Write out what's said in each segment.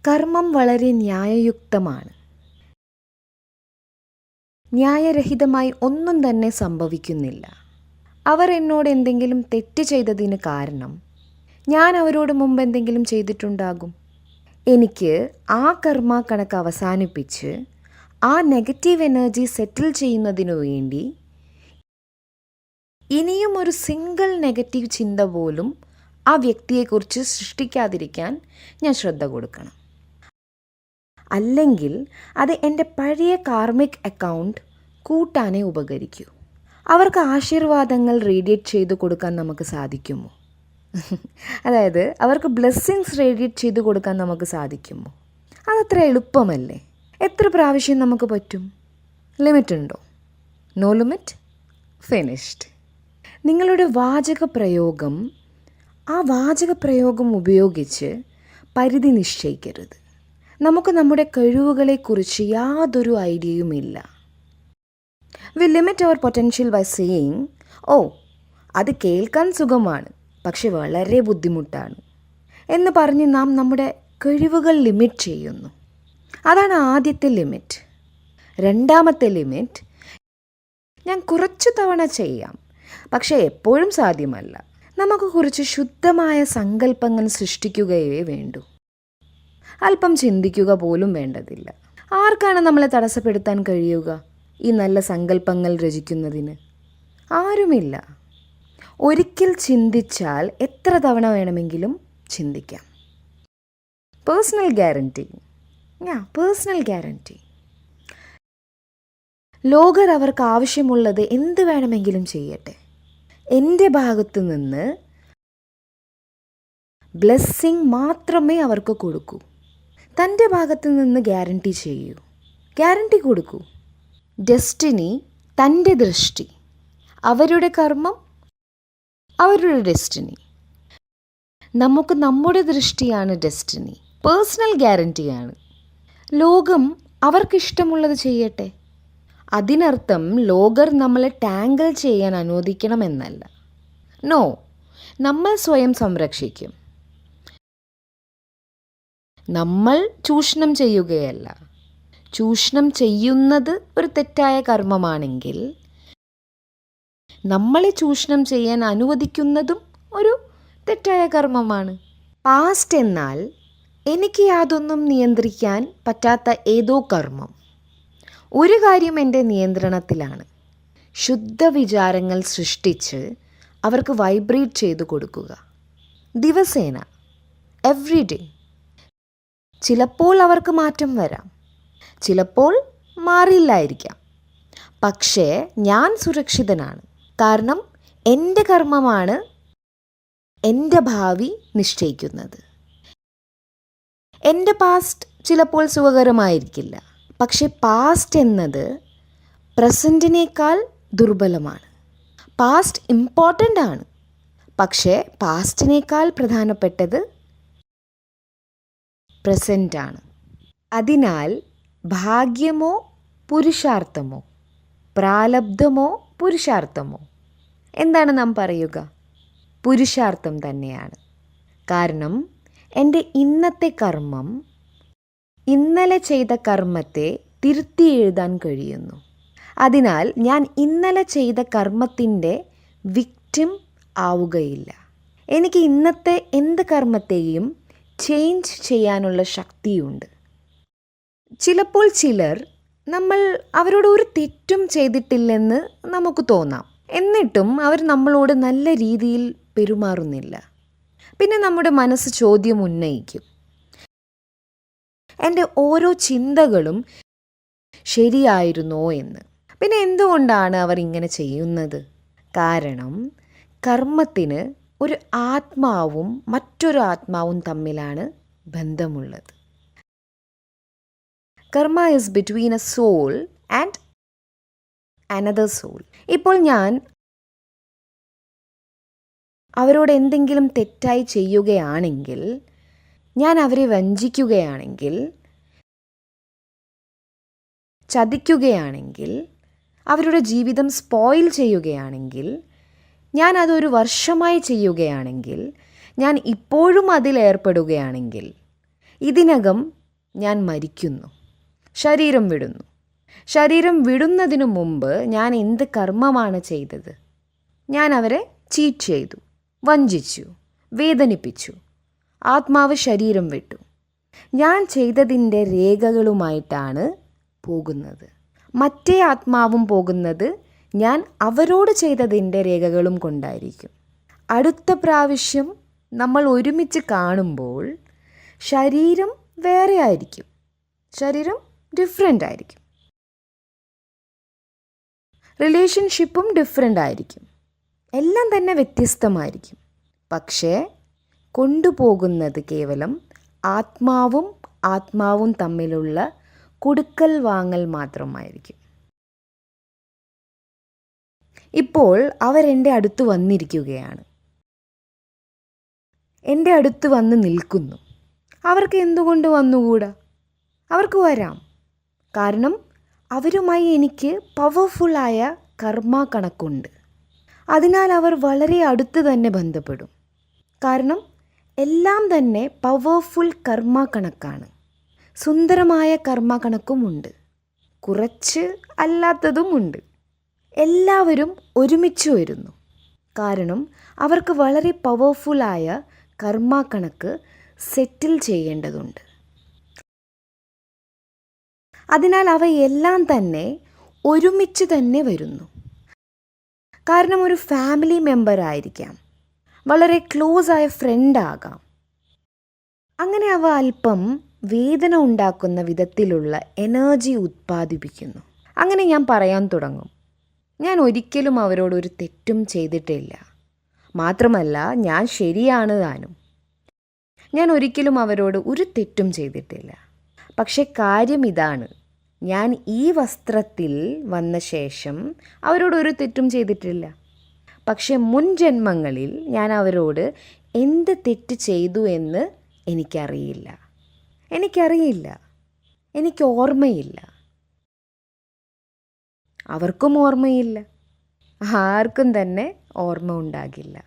കർമ്മം വളരെ ന്യായയുക്തമാണ്. ന്യായരഹിതമായി ഒന്നും തന്നെ സംഭവിക്കുന്നില്ല. അവർ എന്നോട് എന്തെങ്കിലും തെറ്റ് ചെയ്തതിന് കാരണം ഞാൻ അവരോട് മുമ്പ് എന്തെങ്കിലും ചെയ്തിട്ടുണ്ടാകും. എനിക്ക് ആ കർമ്മ കണക്ക് അവസാനിപ്പിച്ച് ആ നെഗറ്റീവ് എനർജി സെറ്റിൽ ചെയ്യുന്നതിനു വേണ്ടി ഇനിയും ഒരു സിംഗിൾ നെഗറ്റീവ് ചിന്ത പോലും ആ വ്യക്തിയെക്കുറിച്ച് സൃഷ്ടിക്കാതിരിക്കാൻ ഞാൻ ശ്രദ്ധ കൊടുക്കണം. അല്ലെങ്കിൽ അത് എൻ്റെ പഴയ കാർമിക് അക്കൗണ്ട് കൂട്ടാനേ ഉപകരിക്കൂ. അവർക്ക് ആശീർവാദങ്ങൾ റേഡിയേറ്റ് ചെയ്തു കൊടുക്കാൻ നമുക്ക് സാധിക്കുമോ? അതായത് അവർക്ക് ബ്ലെസ്സിങ്സ് റേഡിയേറ്റ് ചെയ്തു കൊടുക്കാൻ നമുക്ക് സാധിക്കുമോ? അതത്ര എളുപ്പമല്ലേ? എത്ര പ്രാവശ്യം നമുക്ക് പറ്റും? ലിമിറ്റ് ഉണ്ടോ? No limit, finished. നിങ്ങളുടെ വാചകപ്രയോഗം ഉപയോഗിച്ച് പരിധി നിശ്ചയിക്കരുത്. നമുക്ക് നമ്മുടെ കഴിവുകളെക്കുറിച്ച് യാതൊരു ഐഡിയയുമില്ല. We limit our potential by saying, ഓ അത് കേൾക്കാൻ സുഖമാണ് പക്ഷെ വളരെ ബുദ്ധിമുട്ടാണ് എന്ന് പറഞ്ഞ് നാം നമ്മുടെ കഴിവുകൾ ലിമിറ്റ് ചെയ്യുന്നു. അതാണ് ആദ്യത്തെ ലിമിറ്റ്. രണ്ടാമത്തെ ലിമിറ്റ്, ഞാൻ കുറച്ചു തവണ ചെയ്യാം പക്ഷേ എപ്പോഴും സാധ്യമല്ല. നമുക്ക് കുറച്ച് ശുദ്ധമായ സങ്കല്പങ്ങൾ സൃഷ്ടിക്കുകയേ വേണ്ടൂ. അല്പം ചിന്തിക്കുക പോലും വേണ്ടതില്ല. ആർക്കാണ് നമ്മളെ തടസ്സപ്പെടുത്താൻ കഴിയുക ഈ നല്ല സങ്കല്പങ്ങൾ രചിക്കുന്നതിന്? ആരുമില്ല. ഒരിക്കൽ ചിന്തിച്ചാൽ എത്ര തവണ വേണമെങ്കിലും ചിന്തിക്കാം. Personal guarantee. ലോകർ അവർക്ക് ആവശ്യമുള്ളത് എന്ത് വേണമെങ്കിലും ചെയ്യട്ടെ. എൻ്റെ ഭാഗത്തു നിന്ന് ബ്ലെസ്സിങ് മാത്രമേ അവർക്ക് കൊടുക്കൂ. തൻ്റെ ഭാഗത്തു നിന്ന് ഗ്യാരണ്ടി കൊടുക്കൂ. ഡെസ്റ്റിനി തൻ്റെ ദൃഷ്ടി, അവരുടെ കർമ്മം അവരുടെ ഡെസ്റ്റിനി. നമുക്ക് നമ്മുടെ ദൃഷ്ടിയാണ് ഡെസ്റ്റിനി, പേഴ്സണൽ ഗ്യാരണ്ടിയാണ്. ലോകം അവർക്കിഷ്ടമുള്ളത് ചെയ്യട്ടെ. അതിനർത്ഥം ലോകർ നമ്മളെ ടാങ്കിൾ ചെയ്യാൻ അനുവദിക്കണമെന്നല്ല. നോ, നമ്മൾ സ്വയം സംരക്ഷിക്കും. നമ്മൾ ചൂഷണം ചെയ്യുകയല്ല. ചൂഷണം ചെയ്യുന്നത് ഒരു തെറ്റായ കർമ്മമാണെങ്കിൽ നമ്മളെ ചൂഷണം ചെയ്യാൻ അനുവദിക്കുന്നതും ഒരു തെറ്റായ കർമ്മമാണ്. പാസ്റ്റ് എന്നാൽ എനിക്ക് യാതൊന്നും നിയന്ത്രിക്കാൻ പറ്റാത്ത ഏതോ കർമ്മം. ഒരു കാര്യം എൻ്റെ നിയന്ത്രണത്തിലാണ്. ശുദ്ധ വിചാരങ്ങൾ സൃഷ്ടിച്ച് അവർക്ക് വൈബ്രേറ്റ് ചെയ്തു കൊടുക്കുക. ദിവസേന, എവ്രി ഡേ. ചിലപ്പോൾ അവർക്ക് മാറ്റം വരാം, ചിലപ്പോൾ മാറില്ലായിരിക്കാം. പക്ഷേ ഞാൻ സുരക്ഷിതനാണ്. കാരണം എൻ്റെ കർമ്മമാണ് എൻ്റെ ഭാവി നിശ്ചയിക്കുന്നത്. എൻ്റെ പാസ്റ്റ് ചിലപ്പോൾ സുഖകരമായിരിക്കില്ല. പക്ഷെ പാസ്റ്റ് എന്നത് പ്രസൻറ്റിനേക്കാൾ ദുർബലമാണ്. പാസ്റ്റ് ഇമ്പോർട്ടൻ്റ് ആണ്, പക്ഷേ പാസ്റ്റിനേക്കാൾ പ്രധാനപ്പെട്ടത് പ്രസൻറ്റാണ്. അതിനാൽ ഭാഗ്യമോ പുരുഷാർത്ഥമോ, പ്രാലബ്ധമോ പുരുഷാർത്ഥമോ, എന്താണ് നാം പറയുക? പുരുഷാർത്ഥം തന്നെയാണ്. കാരണം എൻ്റെ ഇന്നത്തെ കർമ്മം ഇന്നലെ ചെയ്ത കർമ്മത്തെ തിരുത്തി എഴുതാൻ കഴിയുന്നു. അതിനാൽ ഞാൻ ഇന്നലെ ചെയ്ത കർമ്മത്തിൻ്റെ വിക്ടിം ആവുകയില്ല. എനിക്ക് ഇന്നത്തെ എന്ത് കർമ്മത്തെയും ചേഞ്ച് ചെയ്യാനുള്ള ശക്തിയുണ്ട്. ചിലപ്പോൾ ചിലർ നമ്മൾ അവരോട് ഒരു തെറ്റും ചെയ്തിട്ടില്ലെന്ന് നമുക്ക് തോന്നാം. എന്നിട്ടും അവർ നമ്മളോട് നല്ല രീതിയിൽ പെരുമാറുന്നില്ല. പിന്നെ നമ്മുടെ മനസ്സ് ചോദ്യം ഉന്നയിക്കും, എൻ്റെ ഓരോ ചിന്തകളും ശരിയായിരുന്നോ എന്ന്. പിന്നെ എന്തുകൊണ്ടാണ് അവർ ഇങ്ങനെ ചെയ്യുന്നത്? കാരണം കർമ്മത്തിന് ഒരു ആത്മാവും മറ്റൊരു ആത്മാവും തമ്മിലാണ് ബന്ധമുള്ളത്. Karma is between a soul and another soul. ഇപ്പോൾ ഞാൻ അവരോട് എന്തെങ്കിലും തെറ്റായി ചെയ്യുകയാണെങ്കിൽ, ഞാൻ അവരെ വഞ്ചിക്കുകയാണെങ്കിൽ, ചതിക്കുകയാണെങ്കിൽ, അവരുടെ ജീവിതം സ്പോയിൽ ചെയ്യുകയാണെങ്കിൽ, ഞാൻ അതൊരു വർഷമായി ചെയ്യുകയാണെങ്കിൽ, ഞാൻ ഇപ്പോഴും അതിലേർപ്പെടുകയാണെങ്കിൽ, ഇതിനകം ഞാൻ മരിക്കുന്നു, ശരീരം വിടുന്നു. ശരീരം വിടുന്നതിനു മുമ്പ് ഞാൻ എന്ത് കർമ്മമാണ് ചെയ്തത്? ഞാൻ അവരെ ചീറ്റ് ചെയ്തു, വഞ്ചിച്ചു, വേദനിപ്പിച്ചു. ആത്മാവ് ശരീരം വിട്ടു. ഞാൻ ചെയ്തതിൻ്റെ രേഖകളുമായിട്ടാണ് പോകുന്നത്. മറ്റേ ആത്മാവും പോകുന്നത് ഞാൻ അവരോട് ചെയ്തതിൻ്റെ രേഖകളും കൊണ്ടായിരിക്കും. അടുത്ത പ്രാവശ്യം നമ്മൾ ഒരുമിച്ച് കാണുമ്പോൾ ശരീരം വേറെ ആയിരിക്കും, ശരീരം ഡിഫറെൻ്റ് ആയിരിക്കും, റിലേഷൻഷിപ്പും ഡിഫറെൻ്റ് ആയിരിക്കും, എല്ലാം തന്നെ വ്യത്യസ്തമായിരിക്കും. പക്ഷേ കൊണ്ടുപോകുന്നത് കേവലം ആത്മാവും തമ്മിലുള്ള കൊടുക്കൽ വാങ്ങൽ മാത്രമായിരിക്കും. ഇപ്പോൾ അവരെൻ്റെ അടുത്ത് വന്നിരിക്കുകയാണ്, എൻ്റെ അടുത്ത് വന്ന് നിൽക്കുന്നു. അവർക്ക് എന്തുകൊണ്ട് വന്നുകൂടാ? അവർക്ക് വരാം. കാരണം അവരുമായി എനിക്ക് പവർഫുള്ളായ കർമ്മ കണക്കുണ്ട്. അതിനാൽ അവർ വളരെ അടുത്ത് തന്നെ ബന്ധപ്പെടും. കാരണം എല്ലാം തന്നെ പവർഫുൾ കർമ്മ കണക്കാണ്. സുന്ദരമായ കർമ്മ കണക്കുമുണ്ട്, കുറച്ച് അല്ലാത്തതുമുണ്ട്. എല്ലാവരും ഒരുമിച്ച് വരുന്നു. കാരണം അവർക്ക് വളരെ പവർഫുള്ളായ കർമ്മ കണക്ക് സെറ്റിൽ ചെയ്യേണ്ടതുണ്ട്. അതിനാൽ അവയെല്ലാം തന്നെ ഒരുമിച്ച് തന്നെ വരുന്നു. കാരണം ഒരു ഫാമിലി മെമ്പർ ആയിരിക്കാം, വളരെ ക്ലോസ് ആയ ഫ്രണ്ട് ആകാം. അങ്ങനെ അവ അല്പം വേദന ഉണ്ടാക്കുന്ന വിധത്തിലുള്ള എനർജി ഉത്പാദിപ്പിക്കുന്നു. അങ്ങനെ ഞാൻ പറയാൻ തുടങ്ങും, ഞാൻ ഒരിക്കലും അവരോട് ഒരു തെറ്റും ചെയ്തിട്ടില്ല. മാത്രമല്ല ഞാൻ ശരിയാണ് താനും. ഞാൻ ഒരിക്കലും അവരോട് ഒരു തെറ്റും ചെയ്തിട്ടില്ല. പക്ഷെ കാര്യം ഇതാണ്, ഞാൻ ഈ വസ്ത്രത്തിൽ വന്ന ശേഷം അവരോട് ഒരു തെറ്റും ചെയ്തിട്ടില്ല. പക്ഷെ മുൻ ജന്മങ്ങളിൽ ഞാൻ അവരോട് എന്ത് തെറ്റ് ചെയ്തു എന്ന് എനിക്കറിയില്ല. എനിക്ക് ഓർമ്മയില്ല. അവർക്കും ഓർമ്മയില്ല, ആർക്കും തന്നെ ഓർമ്മ ഉണ്ടാകില്ല.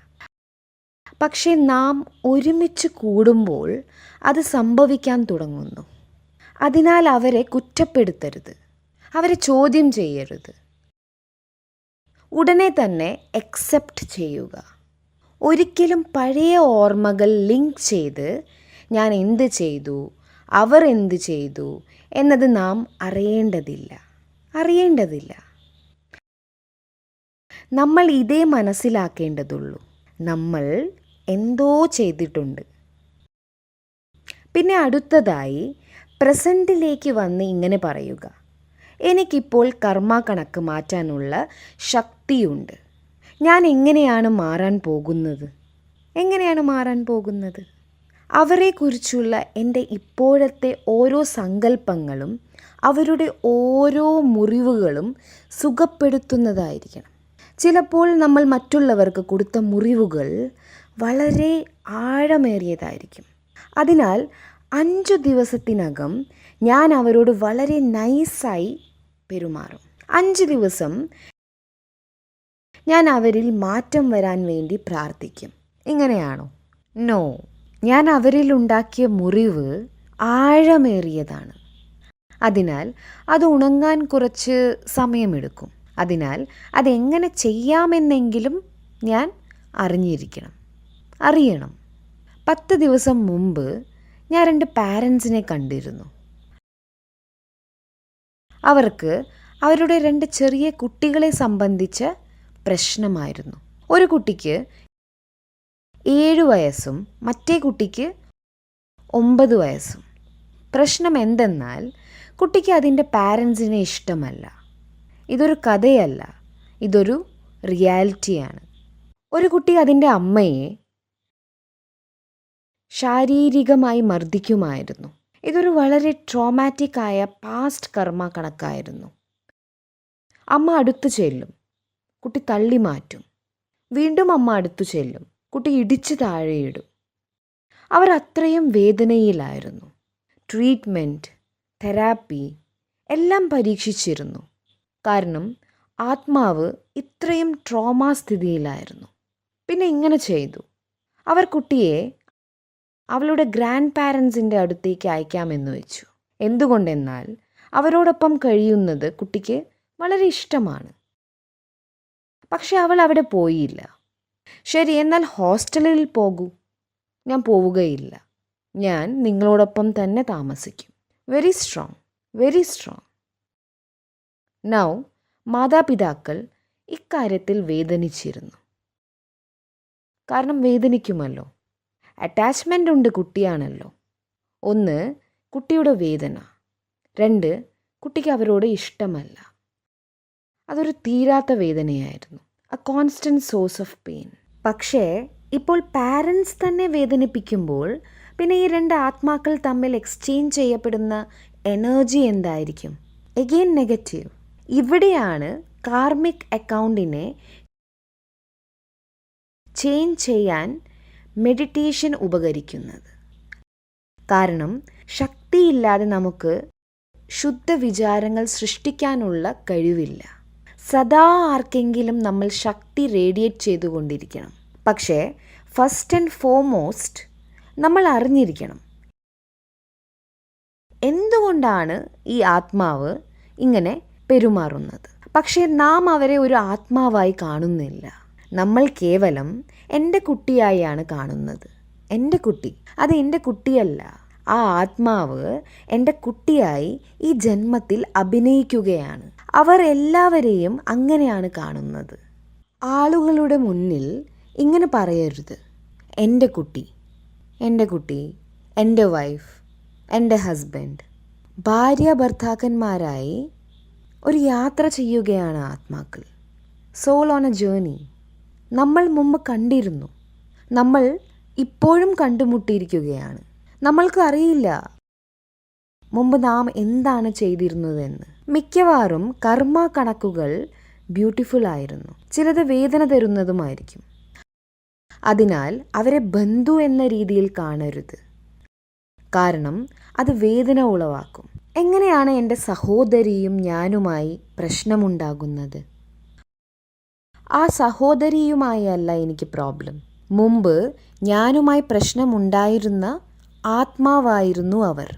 പക്ഷെ നാം ഒരുമിച്ച് കൂടുമ്പോൾ അത് സംഭവിക്കാൻ തുടങ്ങുന്നു. അതിനാൽ അവരെ കുറ്റപ്പെടുത്തരുത്, അവരെ ചോദ്യം ചെയ്യരുത്. ഉടനെ തന്നെ അക്സെപ്റ്റ് ചെയ്യുക. ഒരിക്കലും പഴയ ഓർമ്മകൾ ലിങ്ക് ചെയ്ത് ഞാൻ എന്ത് ചെയ്തു, അവർ എന്ത് ചെയ്തു എന്നത് നാം അറിയേണ്ടതില്ല. നമ്മൾ ഇതേ മനസ്സിലാക്കേണ്ടതുള്ളൂ, നമ്മൾ എന്തോ ചെയ്തിട്ടുണ്ട്. പിന്നെ അടുത്തതായി പ്രസൻറ്റിലേക്ക് വന്ന് ഇങ്ങനെ പറയുക, എനിക്കിപ്പോൾ കർമ്മ കണക്ക് മാറ്റാനുള്ള ശക്തിയുണ്ട്. ഞാൻ എങ്ങനെയാണ് മാറാൻ പോകുന്നത്? അവരെക്കുറിച്ചുള്ള എൻ്റെ ഇപ്പോഴത്തെ ഓരോ സങ്കല്പങ്ങളും അവരുടെ ഓരോ മുറിവുകളും സുഖപ്പെടുത്തുന്നതായിരിക്കണം. ചിലപ്പോൾ നമ്മൾ മറ്റുള്ളവർക്ക് കൊടുത്ത മുറിവുകൾ വളരെ ആഴമേറിയതായിരിക്കും. അതിനാൽ 5 ദിവസത്തിനകം ഞാൻ അവരോട് വളരെ നൈസായി പെരുമാറും. 5 ദിവസം ഞാൻ അവരിൽ മാറ്റം വരാൻ വേണ്ടി പ്രാർത്ഥിക്കും. ഇങ്ങനെയാണോ? നോ. ഞാൻ അവരിൽ ഉണ്ടാക്കിയ മുറിവ് ആഴമേറിയതാണ്. അതിനാൽ അത് ഉണങ്ങാൻ കുറച്ച് സമയമെടുക്കും. അതിനാൽ അതെങ്ങനെ ചെയ്യാമെന്നെങ്കിലും ഞാൻ അറിയണം. 10 ദിവസം മുമ്പ് ഞാൻ 2 പാരൻസിനെ കണ്ടിരുന്നു. അവർക്ക് അവരുടെ 2 ചെറിയ കുട്ടികളെ സംബന്ധിച്ച പ്രശ്നമായിരുന്നു. ഒരു കുട്ടിക്ക് 7 വയസ്സും മറ്റേ കുട്ടിക്ക് 9 വയസ്സും. പ്രശ്നം എന്തെന്നാൽ കുട്ടിക്ക് അതിൻ്റെ പാരൻസിനെ ഇഷ്ടമല്ല. ഇതൊരു കഥയല്ല, ഇതൊരു റിയാലിറ്റിയാണ്. ഒരു കുട്ടി അതിൻ്റെ അമ്മയെ ശാരീരികമായി മർദ്ദിക്കുമായിരുന്നു. ഇതൊരു വളരെ ട്രോമാറ്റിക് ആയ പാസ്റ്റ് കർമ്മ കണക്കായിരുന്നു. അമ്മ അടുത്തു ചെല്ലും, കുട്ടി തള്ളി മാറ്റും. വീണ്ടും അമ്മ അടുത്തു ചെല്ലും, കുട്ടി ഇടിച്ച് താഴെയിടും. അവർ അത്രയും വേദനയിലായിരുന്നു. ട്രീറ്റ്മെൻറ്റ്, തെറാപ്പി എല്ലാം പരീക്ഷിച്ചിരുന്നു. കാരണം ആത്മാവ് ഇത്രയും ട്രോമാ സ്ഥിതിയിലായിരുന്നു. പിന്നെ ഇങ്ങനെ ചെയ്തു. അവർ കുട്ടിയെ അവളുടെ ഗ്രാൻഡ് പാരൻസിൻ്റെ അടുത്തേക്ക് അയക്കാമെന്ന് വെച്ചു. എന്തുകൊണ്ടെന്നാൽ അവരോടൊപ്പം കഴിയുന്നത് കുട്ടിക്ക് വളരെ ഇഷ്ടമാണ്. പക്ഷെ അവൾ അവിടെ പോയില്ല. ശരി, എന്നാൽ ഹോസ്റ്റലിൽ പോകൂ. ഞാൻ പോവുകയില്ല. ഞാൻ നിങ്ങളോടൊപ്പം തന്നെ താമസിക്കും. Very strong, very strong. Now മാതാപിതാക്കൾ ഇക്കാര്യത്തിൽ വേദനിച്ചിരുന്നു. കാരണം വേദനിക്കുമല്ലോ. അറ്റാച്ച്മെൻ്റ് ഉണ്ട്, കുട്ടിയാണല്ലോ. ഒന്ന്, കുട്ടിയുടെ വേദന. രണ്ട്, കുട്ടിക്ക് അവരോട് ഇഷ്ടമല്ല. അതൊരു തീരാത്ത വേദനയായിരുന്നു. A constant source of pain. പക്ഷേ ഇപ്പോൾ പാരൻസ് തന്നെ വേദനിപ്പിക്കുമ്പോൾ പിന്നെ ഈ രണ്ട് ആത്മാക്കൾ തമ്മിൽ എക്സ്ചേഞ്ച് ചെയ്യപ്പെടുന്ന എനർജി എന്തായിരിക്കും? Again negative. ഇവിടെയാണ് കാർമിക് അക്കൗണ്ടിനെ ചേഞ്ച് ചെയ്യാൻ മെഡിറ്റേഷൻ ഉപകരിക്കുന്നത്. കാരണം ശക്തിയില്ലാതെ നമുക്ക് ശുദ്ധ വിചാരങ്ങൾ സൃഷ്ടിക്കാനുള്ള കഴിവില്ല. സദാ ആർക്കെങ്കിലും നമ്മൾ ശക്തി റേഡിയേറ്റ് ചെയ്തുകൊണ്ടിരിക്കണം. പക്ഷേ ഫസ്റ്റ് ആൻഡ് ഫോർമോസ്റ്റ് നമ്മൾ അറിഞ്ഞിരിക്കണം എന്തുകൊണ്ടാണ് ഈ ആത്മാവ് ഇങ്ങനെ പെരുമാറുന്നത്. പക്ഷേ നാം അവരെ ഒരു ആത്മാവായി കാണുന്നില്ല. നമ്മൾ കേവലം എൻ്റെ കുട്ടിയായാണ് കാണുന്നത്. എൻ്റെ കുട്ടി, അത് എൻ്റെ കുട്ടിയല്ല. ആ ആത്മാവ് എൻ്റെ കുട്ടിയായി ഈ ജന്മത്തിൽ അഭിനയിക്കുകയാണ്. അവർ എല്ലാവരെയും അങ്ങനെയാണ് കാണുന്നത്. ആളുകളുടെ മുന്നിൽ ഇങ്ങനെ പറയരുത്, എൻ്റെ കുട്ടി, എൻ്റെ കുട്ടി, എൻ്റെ വൈഫ്, എൻ്റെ ഹസ്ബൻഡ്. ഭാര്യ ഭർത്താക്കന്മാരായി ഒരു യാത്ര ചെയ്യുകയാണ് ആത്മാക്കൾ. Soul on a journey. നമ്മൾ മുമ്പ് കണ്ടിരുന്നു, നമ്മൾ ഇപ്പോഴും കണ്ടുമുട്ടിയിരിക്കുകയാണ്. നമ്മൾക്ക് അറിയില്ല മുമ്പ് നാം എന്താണ് ചെയ്തിരുന്നതെന്ന്. മിക്കവാറും കർമ്മ കണക്കുകൾ ബ്യൂട്ടിഫുൾ ആയിരുന്നു, ചിലത് വേദന തരുന്നതുമായിരിക്കും. അതിനാൽ അവരെ ബന്ധു എന്ന രീതിയിൽ കാണരുത്. കാരണം അത് വേദന ഉളവാക്കും. എങ്ങനെയാണ് എൻ്റെ സഹോദരിയും ഞാനുമായി പ്രശ്നമുണ്ടാകുന്നത്? ആ സഹോദരിയുമായി അല്ല എനിക്ക് പ്രോബ്ലം. മുമ്പ് ഞാനുമായി പ്രശ്നമുണ്ടായിരുന്ന ആത്മാവായിരുന്നു അവർ.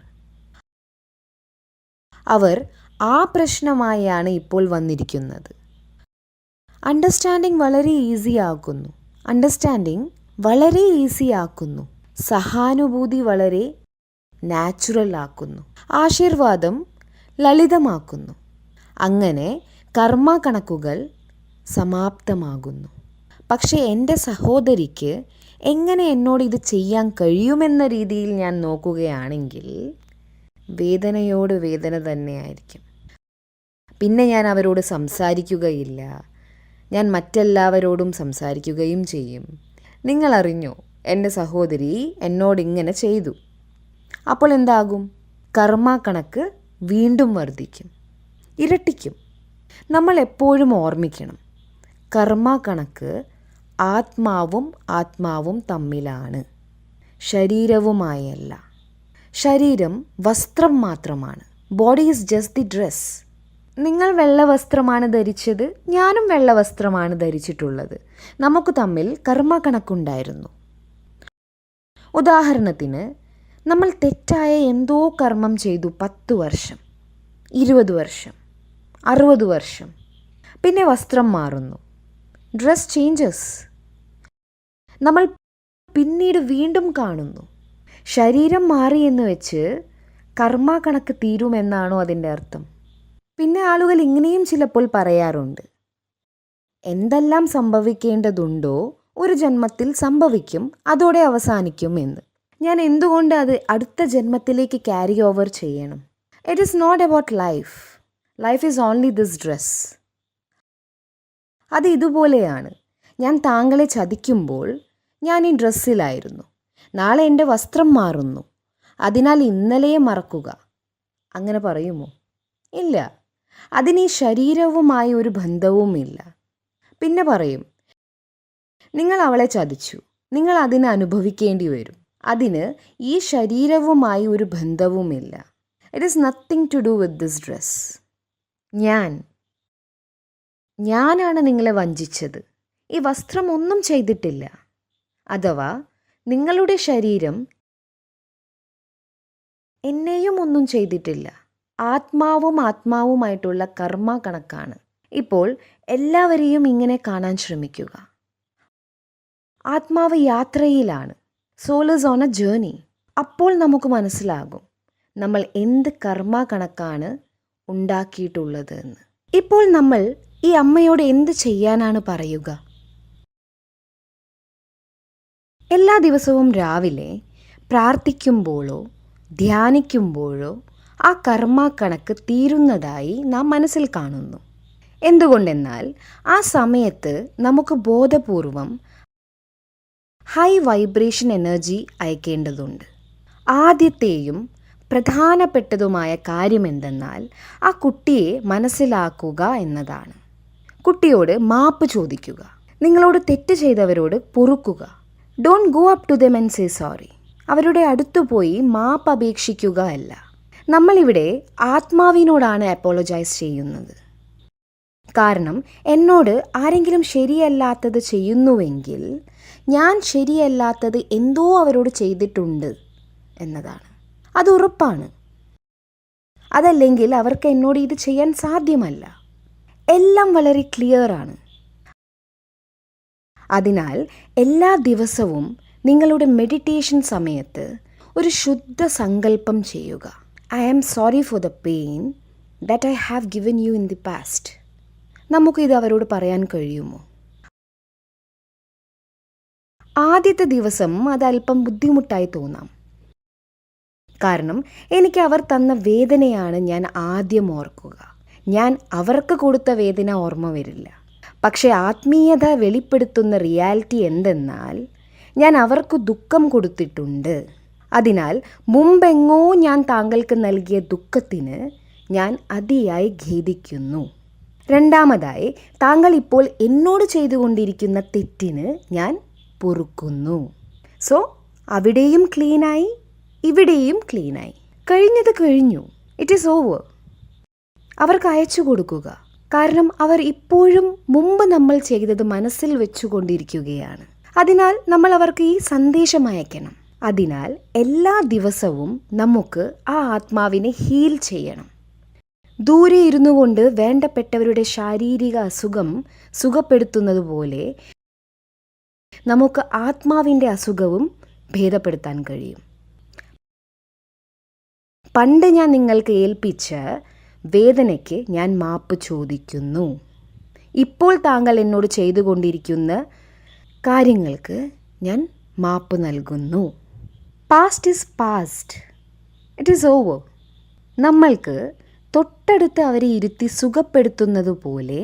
അവർ ആ പ്രശ്നമായാണ് ഇപ്പോൾ വന്നിരിക്കുന്നത്. അണ്ടർസ്റ്റാൻഡിങ് വളരെ ഈസി ആക്കുന്നു. സഹാനുഭൂതി വളരെ നാച്ചുറൽ ആക്കുന്നു. ആശീർവാദം ലളിതമാക്കുന്നു. അങ്ങനെ കർമ്മ കണക്കുകൾ സമാപ്തമാകുന്നു. പക്ഷേ എൻ്റെ സഹോദരിക്ക് എങ്ങനെ എന്നോട് ഇത് ചെയ്യാൻ കഴിയുമെന്ന രീതിയിൽ ഞാൻ നോക്കുകയാണെങ്കിൽ വേദനയോട് വേദന തന്നെയായിരിക്കും. പിന്നെ ഞാൻ അവരോട് സംസാരിക്കുകയില്ല. ഞാൻ മറ്റെല്ലാവരോടും സംസാരിക്കുകയും ചെയ്യും. നിങ്ങളറിഞ്ഞോ, എൻ്റെ സഹോദരി എന്നോടിങ്ങനെ ചെയ്തു. അപ്പോൾ എന്താകും? കർമ്മ കണക്ക് വീണ്ടും വർദ്ധിക്കും, ഇരട്ടിക്കും. നമ്മൾ എപ്പോഴും ഓർമ്മിക്കണം, കർമ്മ കണക്ക് ആത്മാവും തമ്മിലാണ്, ശരീരവുമായല്ല. ശരീരം വസ്ത്രം മാത്രമാണ്. Body is just the dress. നിങ്ങൾ വെള്ള വസ്ത്രമാണ് ധരിച്ചത്, ഞാനും വെള്ള വസ്ത്രമാണ് ധരിച്ചിട്ടുള്ളത്. നമുക്ക് തമ്മിൽ കർമ്മ കണക്കുണ്ടായിരുന്നു. ഉദാഹരണത്തിന്, നമ്മൾ തെറ്റായ എന്തോ കർമ്മം ചെയ്തു 10 വർഷം, 20 വർഷം, 60 വർഷം. പിന്നെ വസ്ത്രം മാറുന്നു, ഡ്രസ് ചേഞ്ചസ്. നമ്മൾ പിന്നീട് വീണ്ടും കാണുന്നു. ശരീരം മാറിയെന്ന് വെച്ച് കർമ്മ കണക്ക് തീരുമെന്നാണോ അതിൻ്റെ അർത്ഥം? പിന്നെ ആളുകൾ ഇങ്ങനെയും ചിലപ്പോൾ പറയാറുണ്ട്, എന്തെല്ലാം സംഭവിക്കേണ്ടതുണ്ടോ ഒരു ജന്മത്തിൽ സംഭവിക്കും, അതോടെ അവസാനിക്കും എന്ന്. ഞാൻ എന്തുകൊണ്ട് അത് അടുത്ത ജന്മത്തിലേക്ക് ക്യാരി ഓവർ ചെയ്യണം? It is not about life. Life is only this dress. അത് ഇതുപോലെയാണ്. ഞാൻ താങ്കളെ ചതിക്കുമ്പോൾ ഞാൻ ഈ ഡ്രസ്സിലായിരുന്നു. നാളെ എൻ്റെ വസ്ത്രം മാറുന്നു, അതിനാൽ ഇന്നലെയെ മറക്കുക. അങ്ങനെ പറയുമോ? ഇല്ല. അതിന് ഈ ശരീരവുമായി ഒരു ബന്ധവുമില്ല. പിന്നെ പറയും, നിങ്ങൾ അവളെ ചതിച്ചു, നിങ്ങൾ അതിനെ അനുഭവിക്കേണ്ടി വരും. അതിന് ഈ ശരീരവുമായി ഒരു ബന്ധവുമില്ല. It is nothing to do with this dress. ഞാനാണ് നിങ്ങളെ വഞ്ചിച്ചത്. ഈ വസ്ത്രം ഒന്നും ചെയ്തിട്ടില്ല. അഥവാ നിങ്ങളുടെ ശരീരം എന്നെയും ഒന്നും ചെയ്തിട്ടില്ല. ആത്മാവുമായിട്ടുള്ള കർമ്മ കണക്കാണ്. ഇപ്പോൾ എല്ലാവരെയും ഇങ്ങനെ കാണാൻ ശ്രമിക്കുക. ആത്മാവ് യാത്രയിലാണ്. Soul is on a journey. അപ്പോൾ നമുക്ക് മനസ്സിലാകും നമ്മൾ എന്ത് കർമ്മ കണക്കാണ് ഉണ്ടാക്കിയിട്ടുള്ളത് എന്ന്. ഇപ്പോൾ നമ്മൾ ഈ അമ്മയോട് എന്ത് ചെയ്യാനാണ് പറയുക? എല്ലാ ദിവസവും രാവിലെ പ്രാർത്ഥിക്കുമ്പോഴോ ധ്യാനിക്കുമ്പോഴോ ആ കർമ്മ കണക്ക് തീരുന്നതായി നാം മനസ്സിൽ കാണുന്നു. എന്തുകൊണ്ടെന്നാൽ ആ സമയത്ത് നമുക്ക് ബോധപൂർവം ഹൈ വൈബ്രേഷൻ എനർജി അയക്കേണ്ടതുണ്ട്. ആദ്യത്തെയും പ്രധാനപ്പെട്ടതുമായ കാര്യമെന്തെന്നാൽ ആ കുട്ടിയെ മനസ്സിലാക്കുക എന്നതാണ്. കുട്ടിയോട് മാപ്പ് ചോദിക്കുക. നിങ്ങളോട് തെറ്റ് ചെയ്തവരോട് പൊറുക്കുക. Don't go up to them and say sorry. അവരുടെ അടുത്തു പോയി മാപ്പ് അപേക്ഷിക്കുക അല്ല. നമ്മളിവിടെ ആത്മാവിനോടാണ് അപ്പോളജൈസ് ചെയ്യുന്നത്. കാരണം എന്നോട് ആരെങ്കിലും ശരിയല്ലാത്തത് ചെയ്യുന്നുവെങ്കിൽ ഞാൻ ശരിയല്ലാത്തത് എന്തോ അവരോട് ചെയ്തിട്ടുണ്ട് എന്നതാണ്. അത് ഉറപ്പാണ്. അതല്ലെങ്കിൽ അവർക്ക് എന്നോട് ഇത് ചെയ്യാൻ സാധ്യമല്ല. എല്ലാം വളരെ ക്ലിയറാണ്. അതിനാൽ എല്ലാ ദിവസവും നിങ്ങളുടെ മെഡിറ്റേഷൻ സമയത്ത് ഒരു ശുദ്ധ സങ്കല്പം ചെയ്യുക. I am sorry for the pain that I have given you in the past. നമുക്കിത് അവരോട് പറയാൻ കഴിയുമോ? ആദ്യത്തെ ദിവസം അത് അല്പം ബുദ്ധിമുട്ടായി തോന്നാം. കാരണം എനിക്ക് അവർ തന്ന വേദനയാണ് ഞാൻ ആദ്യം ഓർക്കുക. ഞാൻ അവർക്ക് കൊടുത്ത വേദന ഓർമ്മ വരില്ല. പക്ഷേ ആത്മീയത വെളിപ്പെടുത്തുന്ന റിയാലിറ്റി എന്തെന്നാൽ ഞാൻ അവർക്ക് ദുഃഖം കൊടുത്തിട്ടുണ്ട്. അതിനാൽ മുമ്പെങ്ങോ ഞാൻ താങ്കൾക്ക് നൽകിയ ദുഃഖത്തിന് ഞാൻ അതിയായി ഖേദിക്കുന്നു. രണ്ടാമതായി, താങ്കൾ ഇപ്പോൾ എന്നോട് ചെയ്തുകൊണ്ടിരിക്കുന്ന തെറ്റിന് ഞാൻ പൊറുക്കുന്നു. സോ അവിടെയും ക്ലീനായി, ഇവിടെയും ക്ലീനായി. കഴിഞ്ഞത് കഴിഞ്ഞു. It is over. അവർക്ക് അയച്ചു കൊടുക്കുക. കാരണം അവർ ഇപ്പോഴും മുമ്പ് നമ്മൾ ചെയ്തത് മനസ്സിൽ വെച്ചുകൊണ്ടിരിക്കുകയാണ്. അതിനാൽ നമ്മൾ അവർക്ക് ഈ സന്ദേശം അയക്കണം. അതിനാൽ എല്ലാ ദിവസവും നമുക്ക് ആ ആത്മാവിനെ ഹീൽ ചെയ്യണം. ദൂരെ ഇരുന്നു കൊണ്ട് വേണ്ടപ്പെട്ടവരുടെ ശാരീരിക അസുഖം സുഖപ്പെടുത്തുന്നത് പോലെ നമുക്ക് ആത്മാവിൻ്റെ അസുഖവും ഭേദപ്പെടുത്താൻ കഴിയും. പണ്ട് ഞാൻ നിങ്ങൾക്ക് ഏൽപ്പിച്ച വേദനയ്ക്ക് ഞാൻ മാപ്പ് ചോദിക്കുന്നു. ഇപ്പോൾ താങ്കൾ എന്നോട് ചെയ്തുകൊണ്ടിരിക്കുന്ന കാര്യങ്ങൾക്ക് ഞാൻ മാപ്പ് നൽകുന്നു. Past is past. It is over. നമ്മൾക്ക് തൊട്ടടുത്ത് അവരെ ഇരുത്തി സുഖപ്പെടുത്തുന്നത് പോലെ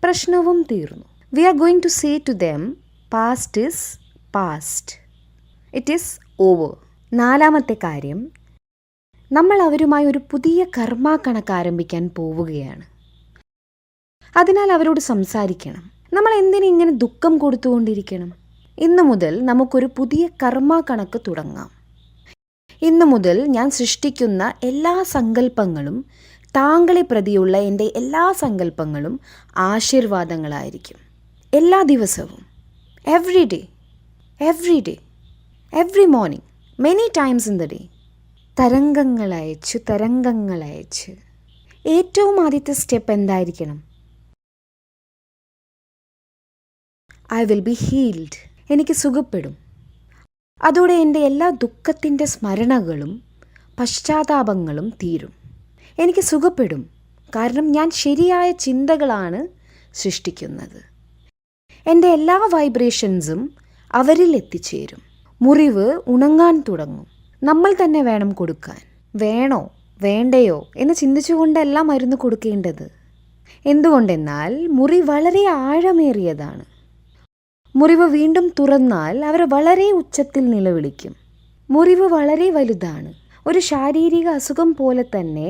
പ്രശ്നവും തീർന്നു. We are going to say to them past is past. It is over. നാലാമത്തെ കാര്യം, നമ്മൾ അവരുമായി ഒരു പുതിയ കർമ്മ കണക്ക് ആരംഭിക്കാൻ പോവുകയാണ്. അതിനാൽ അവരോട് സംസാരിക്കണം. നമ്മൾ എന്തിനിങ്ങനെ ദുഃഖം കൊടുത്തുകൊണ്ടിരിക്കണം? ഇന്നു മുതൽ നമുക്കൊരു പുതിയ കർമ്മ കണക്ക് തുടങ്ങാം. ഇന്നു മുതൽ ഞാൻ സൃഷ്ടിക്കുന്ന എല്ലാ സങ്കല്പങ്ങളും, താങ്കളെ പ്രതിയുള്ള എൻ്റെ എല്ലാ സങ്കല്പങ്ങളും ആശീർവാദങ്ങളായിരിക്കും. എല്ലാ ദിവസവും, every day, every morning, many times in the day. തരംഗങ്ങളയച്ച് ഏറ്റവും ആദ്യത്തെ സ്റ്റെപ്പ് എന്തായിരിക്കണം? I will be healed. എനിക്ക് സുഖപ്പെടും. അതോടെ എൻ്റെ എല്ലാ ദുഃഖത്തിൻ്റെ സ്മരണകളും പശ്ചാത്താപങ്ങളും തീരും. എനിക്ക് സുഖപ്പെടും. കാരണം ഞാൻ ശരിയായ ചിന്തകളാണ് സൃഷ്ടിക്കുന്നത്. എൻ്റെ എല്ലാ വൈബ്രേഷൻസും അവരിൽ എത്തിച്ചേരും. മുറിവ് ഉണങ്ങാൻ തുടങ്ങും. നമ്മൾ തന്നെ വേണം കൊടുക്കാൻ. വേണോ വേണ്ടയോ എന്ന് ചിന്തിച്ചുകൊണ്ടല്ല മരുന്ന് കൊടുക്കേണ്ടത്. എന്തുകൊണ്ടെന്നാൽ മുറി വളരെ ആഴമേറിയതാണ്. മുറിവ് വീണ്ടും തുറന്നാൽ അവർ വളരെ ഉച്ചത്തിൽ നിലവിളിക്കും. മുറിവ് വളരെ വലുതാണ്. ഒരു ശാരീരിക അസുഖം പോലെ തന്നെ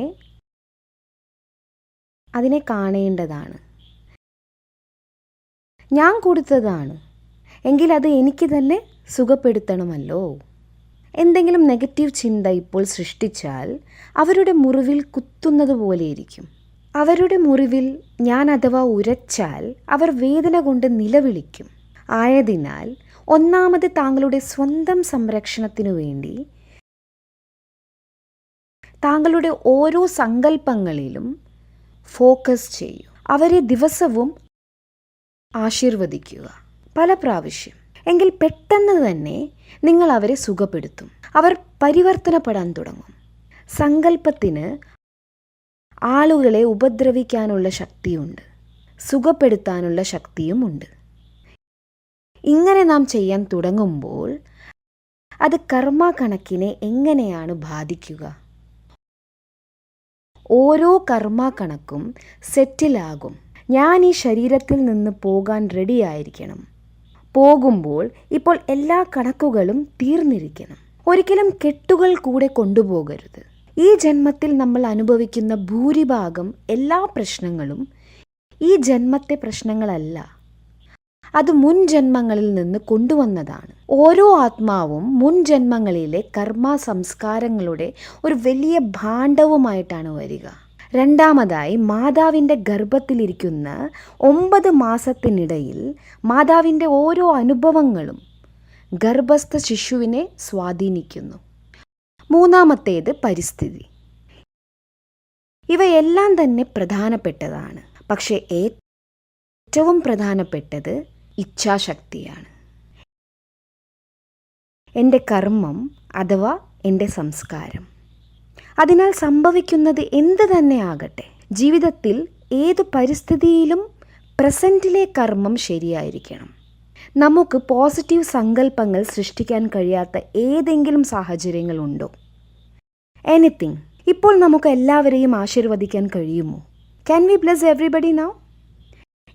അതിനെ കാണേണ്ടതാണ്. ഞാൻ കൊടുത്തതാണ് എങ്കിൽ അത് എനിക്ക് തന്നെ സുഖപ്പെടുത്തണമല്ലോ. എന്തെങ്കിലും നെഗറ്റീവ് ചിന്ത ഇപ്പോൾ സൃഷ്ടിച്ചാൽ അവരുടെ മുറിവിൽ കുത്തുന്നത് പോലെയിരിക്കും. അവരുടെ മുറിവിൽ ഞാൻ അഥവാ ഉരച്ചാൽ അവർ വേദന കൊണ്ട് നിലവിളിക്കും. ആയതിനാൽ ഒന്നാമത് താങ്കളുടെ സ്വന്തം സംരക്ഷണത്തിനു വേണ്ടി താങ്കളുടെ ഓരോ സങ്കല്പങ്ങളിലും ഫോക്കസ് ചെയ്യൂ. അവരെ ദിവസവും ആശീർവദിക്കുക, പല പ്രാവശ്യം. എങ്കിൽ പെട്ടെന്ന് തന്നെ നിങ്ങൾ അവരെ സുഖപ്പെടുത്തും. അവർ പരിവർത്തനപ്പെടാൻ തുടങ്ങും. സങ്കല്പത്തിന് ആളുകളെ ഉപദ്രവിക്കാനുള്ള ശക്തിയുണ്ട്, സുഖപ്പെടുത്താനുള്ള ശക്തിയുമുണ്ട്. ഇങ്ങനെ നാം ചെയ്യാൻ തുടങ്ങുമ്പോൾ അത് കർമ്മ കണക്കിനെ എങ്ങനെയാണ് ബാധിക്കുക? ഓരോ കർമ്മ കണക്കും സെറ്റിലാകും. ഞാൻ ഈ ശരീരത്തിൽ നിന്ന് പോകാൻ റെഡിയായിരിക്കണം. പോകുമ്പോൾ ഇപ്പോൾ എല്ലാ കണക്കുകളും തീർന്നിരിക്കണം. ഒരിക്കലും കെട്ടുകൾ കൂടെ കൊണ്ടുപോകരുത്. ഈ ജന്മത്തിൽ നമ്മൾ അനുഭവിക്കുന്ന ഭൂരിഭാഗം എല്ലാ പ്രശ്നങ്ങളും ഈ ജന്മത്തെ പ്രശ്നങ്ങളല്ല, അത് മുൻ ജന്മങ്ങളിൽ നിന്ന് കൊണ്ടുവന്നതാണ്. ഓരോ ആത്മാവും മുൻ ജന്മങ്ങളിലെ കർമ്മ സംസ്കാരങ്ങളുടെ ഒരു വലിയ ഭാണ്ഡവുമായിട്ടാണ് വരിക. രണ്ടാമതായി, മാതാവിൻ്റെ ഗർഭത്തിലിരിക്കുന്ന 9 മാസത്തിനിടയിൽ മാതാവിൻ്റെ ഓരോ അനുഭവങ്ങളും ഗർഭസ്ഥ ശിശുവിനെ സ്വാധീനിക്കുന്നു. മൂന്നാമത്തേത് പരിസ്ഥിതി. ഇവയെല്ലാം തന്നെ പ്രധാനപ്പെട്ടതാണ്. പക്ഷേ ഏറ്റവും പ്രധാനപ്പെട്ടത് ഇച്ഛാശക്തിയാണ്. എൻ്റെ കർമ്മം അഥവാ എൻ്റെ സംസ്കാരം. അതിനാൽ സംഭവിക്കുന്നത് എന്ത് തന്നെ ആകട്ടെ, ജീവിതത്തിൽ ഏതു പരിസ്ഥിതിയിലും പ്രസൻറ്റിലെ കർമ്മം ശരിയായിരിക്കണം. നമുക്ക് പോസിറ്റീവ് സങ്കല്പങ്ങൾ സൃഷ്ടിക്കാൻ കഴിയാത്ത ഏതെങ്കിലും സാഹചര്യങ്ങളുണ്ടോ? എനിത്തിങ്. ഇപ്പോൾ നമുക്ക് എല്ലാവരെയും ആശീർവദിക്കാൻ കഴിയുമോ? Can we bless everybody now?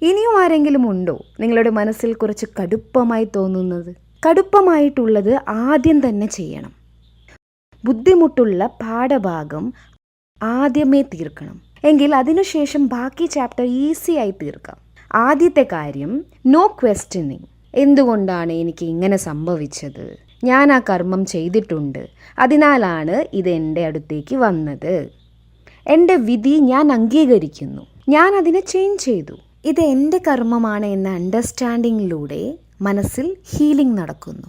ഇനിയും ആരെങ്കിലും ഉണ്ടോ നിങ്ങളുടെ മനസ്സിൽ കുറച്ച് കടുപ്പമായി തോന്നുന്നത്? കടുപ്പമായിട്ടുള്ളത് ആദ്യം തന്നെ ചെയ്യണം. ബുദ്ധിമുട്ടുള്ള പാഠഭാഗം ആദ്യമേ തീർക്കണം. എങ്കിൽ അതിനുശേഷം ബാക്കി ചാപ്റ്റർ ഈസിയായി തീർക്കാം. ആദ്യത്തെ കാര്യം, നോ ക്വസ്റ്റ്യനിങ്. എന്തുകൊണ്ടാണ് എനിക്ക് ഇങ്ങനെ സംഭവിച്ചത്? ഞാൻ ആ കർമ്മം ചെയ്തിട്ടുണ്ട്, അതിനാലാണ് ഇത് എൻ്റെ അടുത്തേക്ക് വന്നത്. എൻ്റെ വിധി ഞാൻ അംഗീകരിക്കുന്നു, ഞാൻ അതിനെ ചേഞ്ച് ചെയ്തു. ഇത് എൻ്റെ കർമ്മമാണ് എന്ന അണ്ടർസ്റ്റാൻഡിങ്ങിലൂടെ മനസ്സിൽ ഹീലിംഗ് നടക്കുന്നു.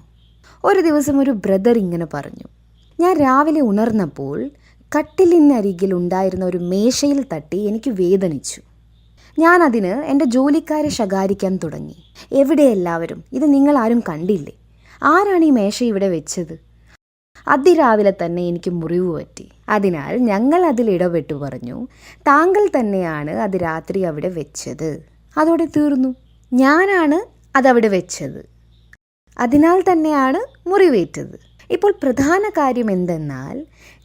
ഒരു ദിവസം ഒരു ബ്രദർ ഇങ്ങനെ പറഞ്ഞു, ഞാൻ രാവിലെ ഉണർന്നപ്പോൾ കട്ടിലിനരികിൽ ഉണ്ടായിരുന്ന ഒരു മേശയിൽ തട്ടി എനിക്ക് വേദനിച്ചു. ഞാനതിന് എൻ്റെ ജോലിക്കാരെ ശകാരിക്കാൻ തുടങ്ങി. എവിടെ എല്ലാവരും? ഇത് നിങ്ങൾ ആരും കണ്ടില്ലേ? ആരാണ് ഈ മേശ ഇവിടെ വെച്ചത്? അതിരാവിലെ തന്നെ എനിക്ക് മുറിവ് പറ്റി. അതിനാൽ ഞങ്ങൾ അതിൽ ഇടപെട്ടു പറഞ്ഞു, താങ്കൾ തന്നെയാണ് അത് രാത്രി അവിടെ വെച്ചത്. അതോടെ തീർന്നു. ഞാനാണ് അതവിടെ വെച്ചത്, അതിനാൽ തന്നെയാണ് മുറിവേറ്റത്. ഇപ്പോൾ പ്രധാന കാര്യം എന്തെന്നാൽ,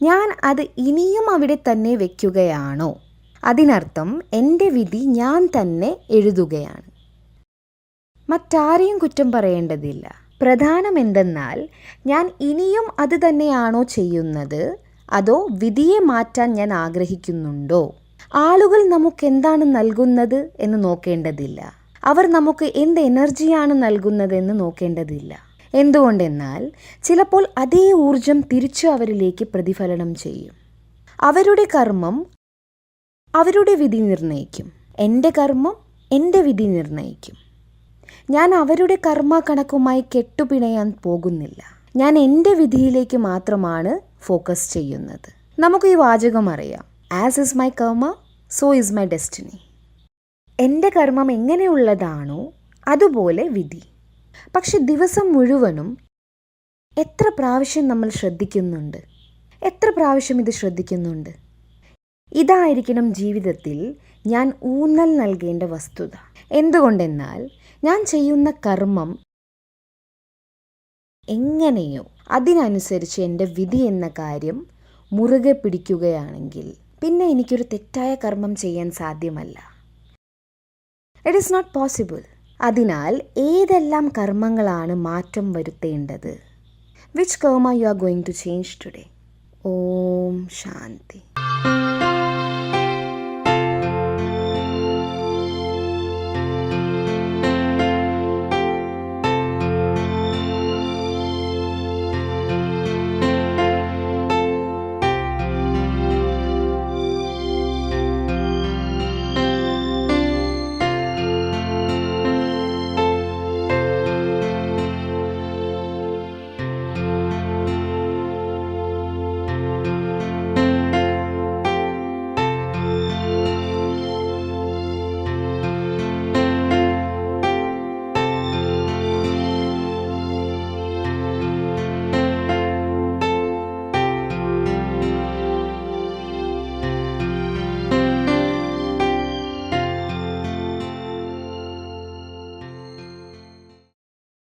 ഞാൻ അത് ഇനിയും അവിടെ തന്നെ വയ്ക്കുകയാണോ? അതിനർത്ഥം എൻ്റെ വിധി ഞാൻ തന്നെ എഴുതുകയാണ്. മറ്റാരെയും കുറ്റം പറയേണ്ടതില്ല. പ്രധാനം എന്തെന്നാൽ, ഞാൻ ഇനിയും അത് തന്നെയാണോ ചെയ്യുന്നത്, അതോ വിധിയെ മാറ്റാൻ ഞാൻ ആഗ്രഹിക്കുന്നുണ്ടോ? ആളുകൾ നമുക്ക് എന്താണ് നൽകുന്നത് എന്ന് നോക്കേണ്ടതില്ല. അവർ നമുക്ക് എന്ത് എനർജിയാണ് നൽകുന്നതെന്ന് നോക്കേണ്ടതില്ല. എന്തുകൊണ്ടെന്നാൽ, ചിലപ്പോൾ അതേ ഊർജം തിരിച്ചു അവരിലേക്ക് പ്രതിഫലനം ചെയ്യും. അവരുടെ കർമ്മം അവരുടെ വിധി നിർണ്ണയിക്കും. എൻ്റെ കർമ്മം എൻ്റെ വിധി നിർണ്ണയിക്കും. ഞാൻ അവരുടെ കർമ്മ കണക്കുമായി കെട്ടുപിണയാൻ പോകുന്നില്ല. ഞാൻ എൻ്റെ വിധിയിലേക്ക് മാത്രമാണ് ഫോക്കസ് ചെയ്യുന്നത്. നമുക്ക് ഈ വാചകം അറിയാം, ആസ് ഇസ് മൈ കർമ്മ സോ ഇസ് മൈ ഡെസ്റ്റിനി. എൻ്റെ കർമ്മം എങ്ങനെയുള്ളതാണോ അതുപോലെ വിധി. പക്ഷെ ദിവസം മുഴുവനും എത്ര പ്രാവശ്യം നമ്മൾ ശ്രദ്ധിക്കുന്നുണ്ട്? എത്ര പ്രാവശ്യം ഇത് ശ്രദ്ധിക്കുന്നുണ്ട്? ഇതായിരിക്കണം ജീവിതത്തിൽ ഞാൻ ഊന്നൽ നൽകേണ്ട വസ്തുത. എന്തുകൊണ്ടെന്നാൽ, ഞാൻ ചെയ്യുന്ന കർമ്മം എങ്ങനെയോ അതിനനുസരിച്ച് എൻ്റെ വിധി എന്ന കാര്യം മുറുകെ പിടിക്കുകയാണെങ്കിൽ പിന്നെ എനിക്കൊരു തെറ്റായ കർമ്മം ചെയ്യാൻ സാധ്യമല്ല. It is not possible. അതിനാൽ ഏതെല്ലാം കർമ്മങ്ങളാണ് മാറ്റം വരുത്തേണ്ടത്? Which karma you are going to change today? ഓം ശാന്തി.